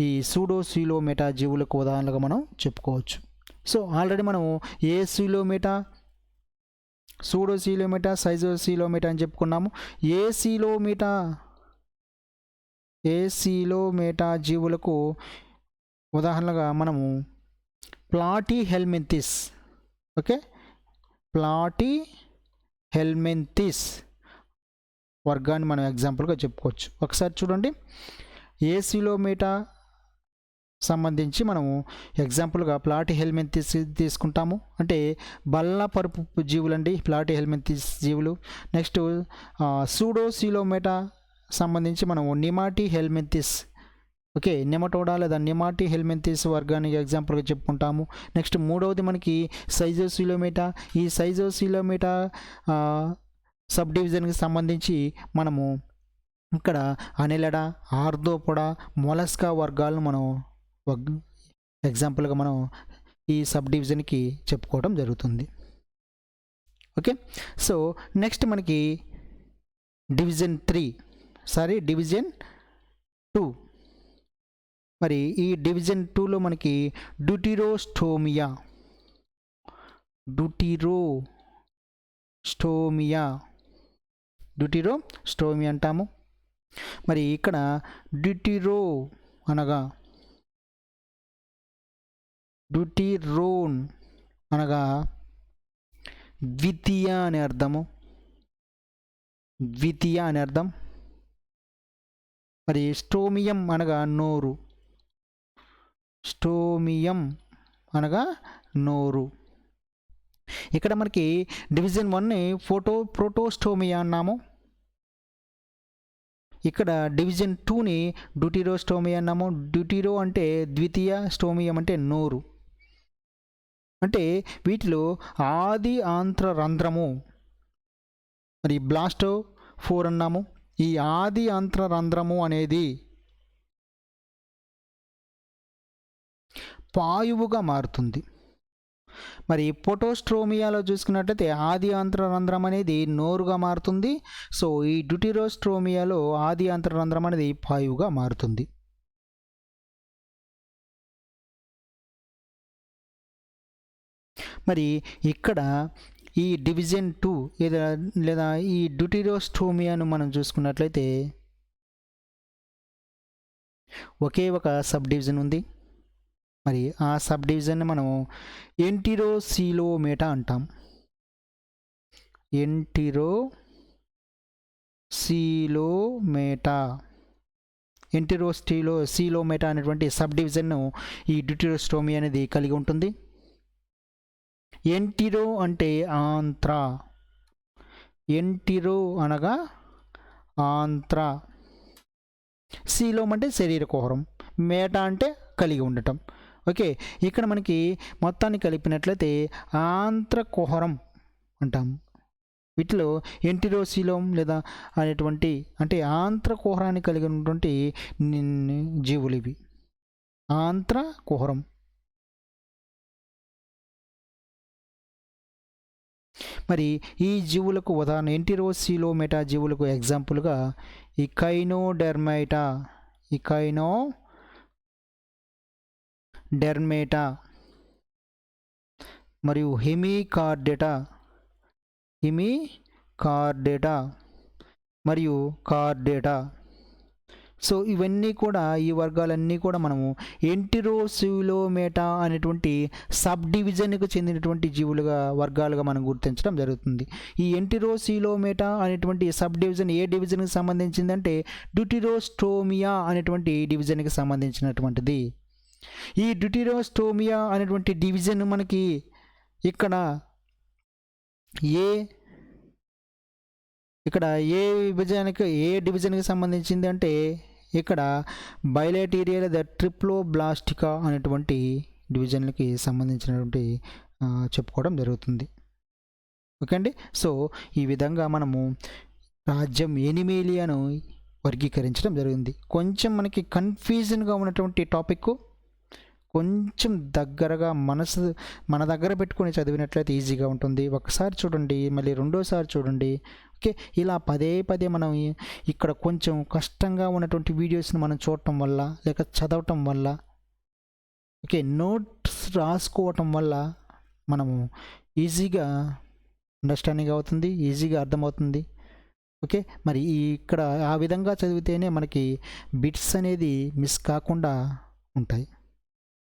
S1: ఈ సూడోసిలోమేటా జీవులకు ఉదాహరణలుగా మనం చెప్పుకోవచ్చు. సో ఆల్రెడీ మనం సూడోసిలోమేటా సైజోసిలోమేటా అని చెప్పుకున్నాము. ఏసిలోమేటా జీవులకు ఉదాహరణగా మనము ప్లాటిహెల్మింథిస్. ఓకే, ప్లాటిహెల్మింథిస్ వర్గాన్ని మనం ఎగ్జాంపుల్గా చెప్పుకోవచ్చు. ఒకసారి చూడండి, ఏసిలోమేటా సంబంధించి మనము ఎగ్జాంపుల్గా ప్లాటి హెల్మెంతిస్ తీసుకుంటాము. అంటే బల్లపరుపు జీవులండి ప్లాటి హెల్మెంతిస్ జీవులు. నెక్స్ట్ సూడోసిలోమేటా సంబంధించి మనము నిమాటి హెల్మెంతిస్, ఓకే, నెమటోడా లేదా నిమాటి హెల్మెంతిస్ వర్గానికి ఎగ్జాంపుల్గా చెప్పుకుంటాము. నెక్స్ట్ మూడవది మనకి సైజోసిలోమేటా. ఈ సైజోసిలోమేటా సబ్ డివిజన్కి సంబంధించి మనము ఇక్కడ అనెలడా, ఆర్థోపోడా, మొలస్కా వర్గాలను మనం ఎగ్జాంపుల్గా మనం ఈ సబ్ డివిజన్కి చెప్పుకోవడం జరుగుతుంది. ఓకే, సో నెక్స్ట్ మనకి డివిజన్ 2. మరి ఈ డివిజన్ 2లో మనకి డ్యూటిరోస్టోమియా అంటాము. మరి ఇక్కడ డ్యూటిరోన్ అనగా ద్వితీయ అని అర్థం. మరి స్టోమియం అనగా నోరు. ఇక్కడ మనకి డివిజన్ 1ని ప్రోటోస్టోమియా అన్నాము. ఇక్కడ డివిజన్ 2ని డ్యూటిరోస్టోమియా అన్నాము. డ్యూటిరో అంటే ద్వితీయ, స్టోమియం అంటే నోరు. అంటే వీటిలో ఆది ఆంత్రరంధ్రము, మరి బ్లాస్టో 4 అన్నాము. ఈ ఆది ఆంత్రరంధ్రము అనేది పాయువుగా మారుతుంది. మరి పొటోస్ట్రోమియాలో చూసుకున్నట్లయితే ఆది ఆంత్రరంధ్రం అనేది నోరుగా మారుతుంది. సో ఈ డ్యూటిరోస్ట్రోమియాలో ఆది ఆంత్రరంధ్రం అనేది పాయువుగా మారుతుంది. మరి ఇక్కడ ఈ డివిజన్ 2 లేదా ఈ డ్యూటిరోస్టోమియాను మనం చూసుకున్నట్లయితే ఒకే ఒక సబ్ డివిజన్ ఉంది. మరి ఆ సబ్ డివిజన్ని మనం ఎంటిరోసిలోమేటా అంటాం. ఎంటిరోసిలోమేటా అనేటువంటి సబ్ డివిజన్ను ఈ డ్యూటిరోస్టోమియా అనేది కలిగి ఉంటుంది. ఎంటిరో అంటే ఆంత్ర, ఎంటిరో అనగా ఆంత్ర, సీలోమ్ అంటే శరీర కుహరం, మేట అంటే కలిగి ఉండటం. ఓకే, ఇక్కడ మనకి మొత్తాన్ని కలిపినట్లయితే ఆంత్ర కుహరం అంటాం. వీటిలో ఎంటిరోసిలోమ్ లేదా అనేటువంటి అంటే ఆంత్ర కుహరాన్ని కలిగి ఉన్నటువంటి జీవులు ఇవి, ఆంత్ర కుహరం. మరి ఈ జీవులకు ఉదాహరణ ఎంటిరోసిలోమేటా జీవులకు ఎగ్జాంపుల్గా ఇకైనోడెర్మేటా మరియు హెమికార్డేటా మరియు కార్డేటా. సో ఇవన్నీ కూడా, ఈ వర్గాలన్నీ కూడా మనము ఎంటిరోసిలోమేటా అనేటువంటి సబ్ డివిజన్కు చెందినటువంటి వర్గాలుగా మనం గుర్తించడం జరుగుతుంది. ఈ ఎంటిరోసిలోమేటా అనేటువంటి సబ్ డివిజన్ ఏ డివిజన్కి సంబంధించిందంటే డ్యూటిరోస్టోమియా అనేటువంటి డివిజన్కి సంబంధించినటువంటిది. ఈ డ్యూటిరోస్టోమియా అనేటువంటి డివిజన్ మనకి ఇక్కడ ఏ డివిజన్కి సంబంధించింది అంటే ఇక్కడ బైలేటీరియా లేదా ట్రిప్లోబ్లాస్టికా అనేటువంటి డివిజన్లకి సంబంధించినటువంటి చెప్పుకోవడం జరుగుతుంది. ఓకే అండి, సో ఈ విధంగా మనము రాజ్యం ఎనిమేలియాను వర్గీకరించడం జరిగింది. కొంచెం మనకి కన్ఫ్యూజన్గా ఉన్నటువంటి టాపిక్ కొంచెం దగ్గరగా మన దగ్గర పెట్టుకొని చదివినట్లయితే ఈజీగా ఉంటుంది. ఒకసారి చూడండి, మళ్ళీ రెండోసారి చూడండి. ఓకే, ఇలా పదే మనం ఇక్కడ కొంచెం కష్టంగా ఉన్నటువంటి వీడియోస్ని మనం చూడటం వల్ల లేక చదవటం వల్ల, ఓకే, నోట్స్ రాసుకోవటం వల్ల మనము ఈజీగా అండర్స్టాండింగ్ అవుతుంది, ఈజీగా అర్థమవుతుంది. ఓకే, మరి ఇక్కడ ఆ విధంగా చదివితేనే మనకి బిట్స్ అనేది మిస్ కాకుండా ఉంటాయి.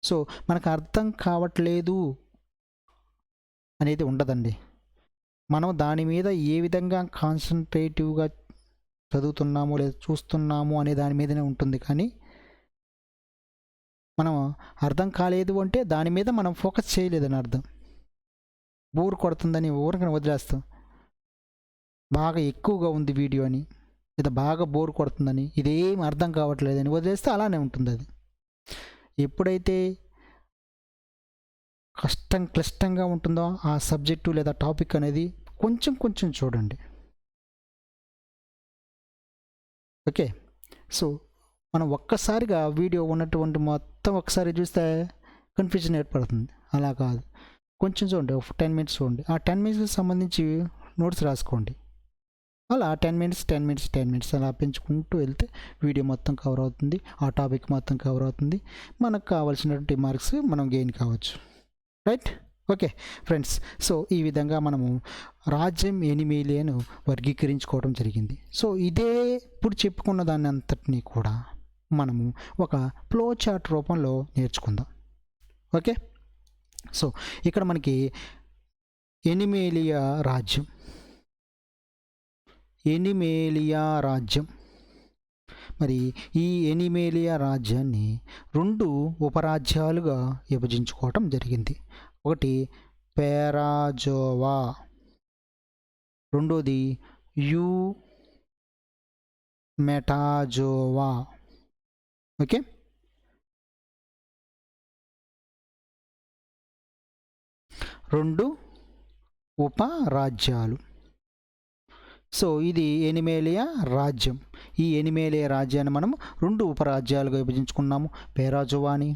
S1: సో మనకు అర్థం కావట్లేదు అనేది ఉండదండి. మనం దాని మీద ఏ విధంగా కాన్సన్ట్రేటివ్గా చదువుతున్నాము లేదా చూస్తున్నాము అనే దాని మీదనే ఉంటుంది. కానీ మనం అర్థం కాలేదు అంటే దాని మీద మనం ఫోకస్ చేయలేదని అర్థం. బోర్ కొడుతుందని ఊరికనే వదిలేస్తాం. బాగా ఎక్కువగా ఉంది వీడియో అని, లేదా బాగా బోర్ కొడుతుందని, ఇదేం అర్థం కావట్లేదని వదిలేస్తే అలానే ఉంటుంది అది. ఎప్పుడైతే క్లిష్టంగా ఉంటుందో ఆ సబ్జెక్టు లేదా టాపిక్ అనేది కొంచెం కొంచెం చూడండి. ఓకే. సో మనం ఒక్కసారిగా వీడియో ఉన్నటువంటి మొత్తం ఒకసారి చూస్తే కన్ఫ్యూజన్ ఏర్పడుతుంది. అలా కాదు, కొంచెం చూడండి, ఒక 10 మినిట్స్ చూడండి. ఆ 10 మినిట్స్కి సంబంధించి నోట్స్ రాసుకోండి. అలా 10 మినిట్స్ అలా పెంచుకుంటూ వెళ్తే వీడియో మొత్తం కవర్ అవుతుంది, ఆ టాపిక్ మొత్తం కవర్ అవుతుంది. మనకు కావాల్సినటువంటి మార్క్స్ మనం గెయిన్ కావచ్చు. రైట్. ఓకే ఫ్రెండ్స్, సో ఈ విధంగా మనము రాజ్యం ఎనిమిలియను వర్గీకరించుకోవడం జరిగింది. సో ఇదే ఇప్పుడు చెప్పుకున్న దాన్ని అంతటినీ కూడా మనము ఒక ఫ్లో చార్ట్ రూపంలో నేర్చుకుందాం. ఓకే. సో ఇక్కడ మనకి ఎనిమేలియా రాజ్యం, మరి ఈ ఎనిమేలియా రాజ్యాన్ని 2 ఉపరాజ్యాలుగా విభజించుకోవటం జరిగింది. ఒకటి పేరాజోవా, రెండోది యూ మెటాజోవా. ఓకే. రెండు ఉపరాజ్యాలు. సో ఇది ఎనిమేలియా రాజ్యం. ఈ ఎనిమేలియా రాజ్యాన్ని మనం 2 ఉపరాజ్యాలుగా విభజించుకున్నాము, పేరాజోవా అని,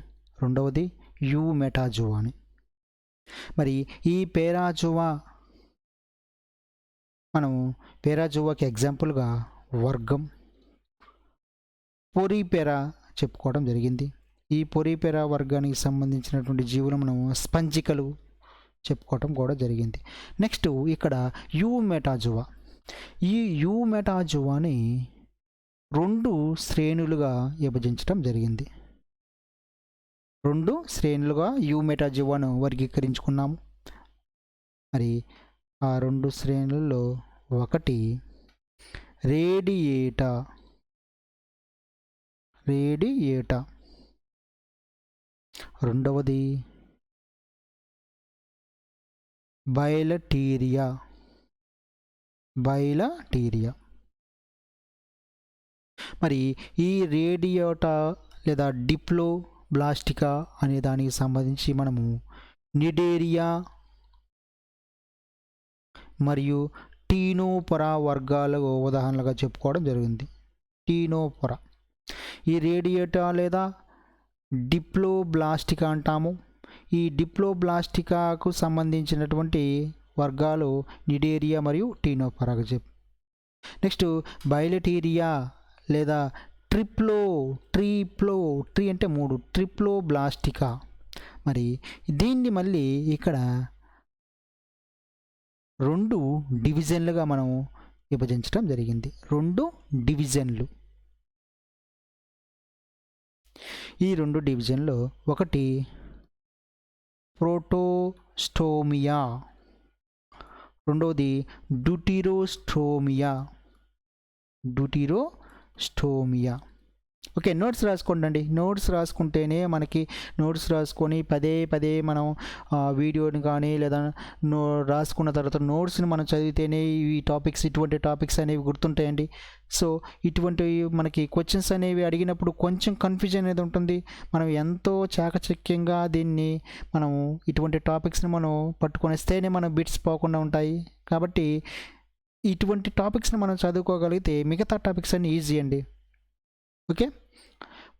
S1: రెండవది యూ మెటాజోవా అని. మరి ఈ పేరాజోవాకి ఎగ్జాంపుల్గా వర్గం, పొరిపెరా చెప్పుకోవడం జరిగింది. ఈ పొరిపెరా వర్గానికి సంబంధించినటువంటి జీవులు మనం స్పంజికలు చెప్పుకోవటం కూడా జరిగింది. నెక్స్ట్ ఇక్కడ యూ మెటాజోవా. ఈ యూ మెటాజోవాని 2 శ్రేణులుగా విభజించడం జరిగింది. 2 శ్రేణులుగా యూ మెటాజోవాను వర్గీకరించుకున్నాము. మరి ఆ 2 శ్రేణుల్లో ఒకటి రేడియేటా, రెండవది బైలటీరియా. మరి ఈ రేడియోటా లేదా డిప్లోబ్లాస్టికా అనే దానికి సంబంధించి మనము నిడేరియా మరియు టీనోపొరా వర్గాలకు ఉదాహరణలుగా చెప్పుకోవడం జరిగింది. టీనోపొరా, ఈ రేడియేటా లేదా డిప్లోబ్లాస్టికా అంటాము. ఈ డిప్లోబ్లాస్టికాకు సంబంధించినటువంటి వర్గాలు నిడేరియా మరియు టీనోపొరాకు చెప్పు. నెక్స్ట్ బైలటీరియా లేదా ట్రీ అంటే 3 ట్రిప్లోబ్లాస్టికా. మరి దీన్ని మళ్ళీ ఇక్కడ 2 డివిజన్లుగా మనం విభజించడం జరిగింది. 2 డివిజన్లు. ఈ 2 డివిజన్లో ఒకటి ప్రోటోస్టోమియా, రెండవది డ్యూటిరోస్టోమియా. ఓకే, నోట్స్ రాసుకోండి. నోట్స్ రాసుకుంటేనే మనకి నోట్స్ రాసుకొని పదే మనం వీడియోని కానీ లేదా రాసుకున్న తర్వాత నోట్స్ని మనం చదివితేనే ఇటువంటి టాపిక్స్ అనేవి గుర్తుంటాయండి. సో ఇటువంటి మనకి క్వశ్చన్స్ అనేవి అడిగినప్పుడు కొంచెం కన్ఫ్యూజన్ అనేది ఉంటుంది. మనం ఎంతో చాకచక్యంగా దీన్ని ఇటువంటి టాపిక్స్ని మనం పట్టుకొనిస్తేనే మనం బిట్స్ పోకుండా ఉంటాయి. కాబట్టి ఇటువంటి టాపిక్స్ని మనం చదువుకోగలిగితే మిగతా టాపిక్స్ అన్నీ ఈజీ అండి. ఓకే.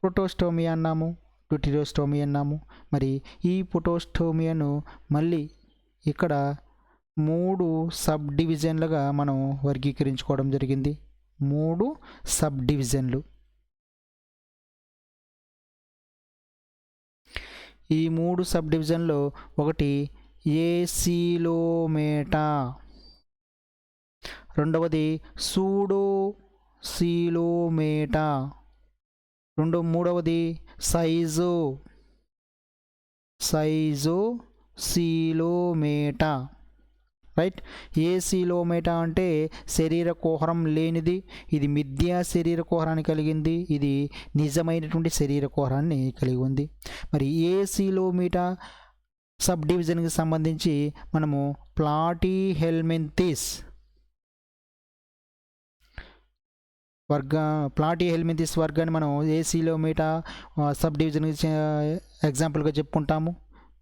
S1: ప్రోటోస్టోమియా అన్నాము, డ్యూటిరోస్టోమియా అన్నాము. మరి ఈ ప్రోటోస్టోమియాను మళ్ళీ ఇక్కడ 3 సబ్ డివిజన్లుగా మనం వర్గీకరించుకోవడం జరిగింది. 3 సబ్ డివిజన్లు. ఈ 3 సబ్ డివిజన్లో ఒకటి ఏసిలోమేటా, రెండవది సూడోసిలోమేటా, మూడవది సైజోసిలోమేటా, రైట్. ఏ సీలోమేటా అంటే శరీర కుహరం లేనిది, ఇది మిథ్యా శరీర కుహరాన్ని కలిగింది, ఇది నిజమైనటువంటి శరీర కుహరాన్ని కలిగి ఉంది. మరి ఏ సీలోమేటా సబ్ డివిజన్కి సంబంధించి మనము ప్లాటీహెల్మింథిస్ వర్గాన్ని మనం ఏ సీలోమేటా సబ్ డివిజన్కి ఎగ్జాంపుల్గా చెప్పుకుంటాము.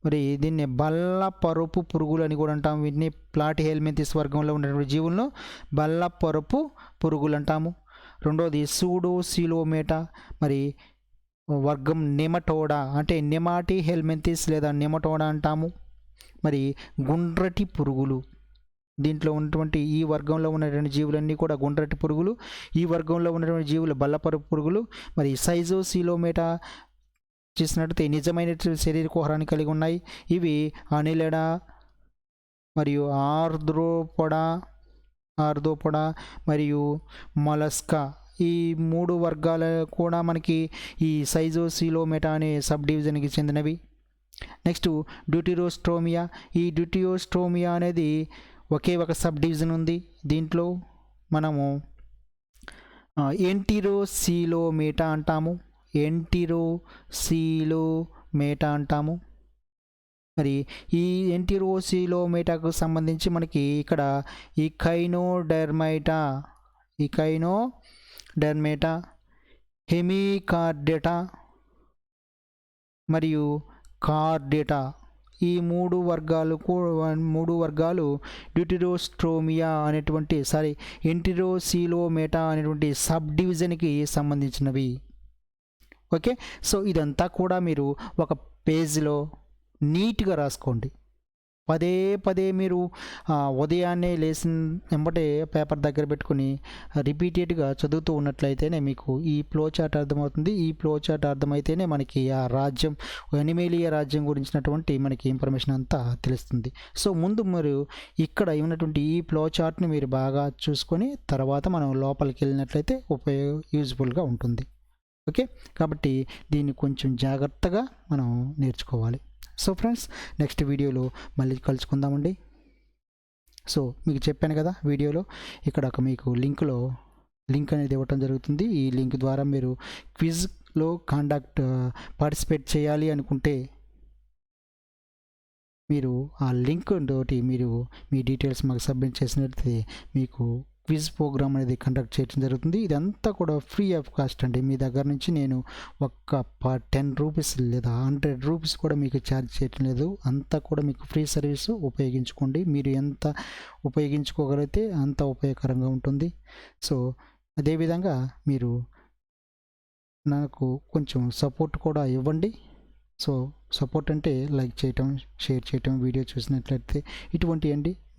S1: మరి దీన్ని బల్లపరుపు పురుగులు అని కూడా అంటాము. వీటిని ప్లాటీహెల్మింథిస్ వర్గంలో ఉన్నటువంటి జీవులను బల్లపరుపు పురుగులు అంటాము. రెండోది సూడోసీలోమేటా మరి వర్గం నెమటోడా అంటే నెమాటీహెల్మింథిస్ లేదా నెమటోడా అంటాము. మరి గుండ్రటి పురుగులు, దీంట్లో ఉన్నటువంటి ఈ వర్గంలో ఉన్నటువంటి జీవులన్నీ కూడా గుండ్రటి పురుగులు. ఈ వర్గంలో ఉన్నటువంటి జీవులు బల్లపరుపు పురుగులు. మరి సైజోసీలోమేటా చూసినట్లయితే నిజమైన శరీర కుహరాన్ని కలిగి ఉన్నాయి. ఇవి అనిలెడా మరియు ఆర్థ్రోపోడా మరియు మొలస్కా, ఈ 3 వర్గాలు కూడా మనకి ఈ సైజోసీలోమేటా అనే సబ్ డివిజన్కి చెందినవి. నెక్స్ట్ డ్యూటిరోస్ట్రోమియా. ఈ డ్యూటిరోస్ట్రోమియా అనేది ఒకే ఒక సబ్ డివిజన్ ఉంది. దీంట్లో మనము ఎంటిరోసీలోమేటా అంటాము. మరి ఈ ఎంటిరోసీలోమేటాకు సంబంధించి మనకి ఇక్కడ ఇకైనోడెర్మైటా, హెమికార్డేటా మరియు కార్డేటా, ఈ 3 వర్గాలు డ్యూటిరోస్ట్రోమియా అనేటువంటి ఎంటిరోసీలోమేటా అనేటువంటి సబ్ డివిజన్కి సంబంధించినవి. ఓకే. సో ఇదంతా కూడా మీరు ఒక పేజీలో నీట్గా రాసుకోండి. పదే మీరు ఉదయాన్నే లేచిన వెంబటే పేపర్ దగ్గర పెట్టుకుని రిపీటెడ్గా చదువుతూ ఉన్నట్లయితేనే మీకు ఈ ఫ్లో చార్ట్ అర్థమవుతుంది. ఈ ఫ్లో చార్ట్ అర్థమైతేనే మనకి ఆ రాజ్యం, ఎనిమేలియా రాజ్యం గురించినటువంటి మనకి ఇన్ఫర్మేషన్ అంతా తెలుస్తుంది. సో ముందు మీరు ఇక్కడ ఉన్నటువంటి ఈ ఫ్లో చార్ట్ని మీరు బాగా చూసుకొని తర్వాత మనం లోపలికి వెళ్ళినట్లయితే యూజ్ఫుల్గా ఉంటుంది. ఓకే. కాబట్టి దీన్ని కొంచెం జాగ్రత్తగా మనం నేర్చుకోవాలి. సో ఫ్రెండ్స్, నెక్స్ట్ వీడియోలో మళ్ళీ కలుసుకుందామండి. సో మీకు చెప్పాను కదా వీడియోలో, ఇక్కడ మీకు లింక్ అనేది ఇవ్వటం జరుగుతుంది. ఈ లింక్ ద్వారా మీరు క్విజ్లో పార్టిసిపేట్ చేయాలి అనుకుంటే మీరు ఆ లింక్ తోటి మీరు మీ డీటెయిల్స్ మాకు సబ్మిట్ చేసినట్లయితే మీకు క్విజ్ ప్రోగ్రామ్ అనేది కండక్ట్ చేయడం జరుగుతుంది. ఇదంతా కూడా ఫ్రీ ఆఫ్ కాస్ట్ అండి. మీ దగ్గర నుంచి నేను ఒక్క 10 రూపీస్ లేదా 100 రూపీస్ కూడా మీకు ఛార్జ్ చేయటం లేదు. అంతా కూడా మీకు ఫ్రీ సర్వీసు, ఉపయోగించుకోండి. మీరు ఎంత ఉపయోగించుకోగలిగితే అంత ఉపయోగకరంగా ఉంటుంది. సో అదేవిధంగా మీరు నాకు కొంచెం సపోర్ట్ కూడా ఇవ్వండి. సో సపోర్ట్ అంటే లైక్ చేయటం, షేర్ చేయటం, వీడియో చూసినట్లయితే ఇటువంటి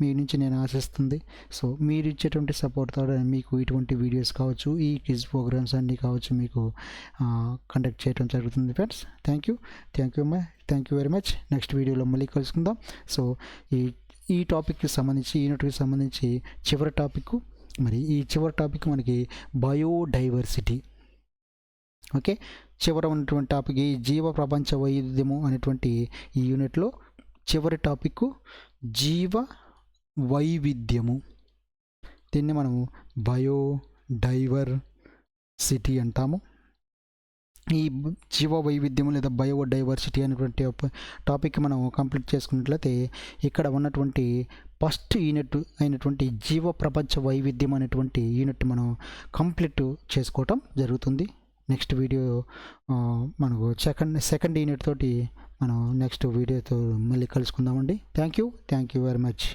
S1: మీ నుంచి నేను ఆశిస్తుంది. సో మీరు ఇచ్చేటువంటి సపోర్ట్ ద్వారా మీకు ఇటువంటి వీడియోస్ కావచ్చు, ఈ క్విజ్ ప్రోగ్రామ్స్ అన్నీ కావచ్చు మీకు కండక్ట్ చేయడం జరుగుతుంది. Friends, thank you very much. Next వీడియోలో మళ్ళీ కలుసుకుందాం. సో ఈ టాపిక్కి సంబంధించి, ఈ యూనిట్కి సంబంధించి చివరి టాపిక్, మరి ఈ చివరి టాపిక్ మనకి బయోడైవర్సిటీ. ఓకే. చివర ఉన్నటువంటి టాపిక్ ఈ జీవ ప్రపంచ వైవిధ్యము అనేటువంటి ఈ యూనిట్లో చివరి టాపిక్ జీవ వైవిధ్యము. దీన్ని మనము బయోడైవర్సిటీ అంటాము. ఈ జీవ వైవిధ్యము లేదా బయోడైవర్సిటీ అనేటువంటి టాపిక్ మనం కంప్లీట్ చేసుకున్నట్లయితే ఇక్కడ ఉన్నటువంటి ఫస్ట్ యూనిట్ అయినటువంటి జీవ ప్రపంచ వైవిధ్యం అనేటువంటి యూనిట్ మనం కంప్లీట్ చేసుకోవటం జరుగుతుంది. నెక్స్ట్ వీడియో మనకు సెకండ్ యూనిట్ తోటి మనం నెక్స్ట్ వీడియోతో మళ్ళీ కలుసుకుందామండి. Thank you very much.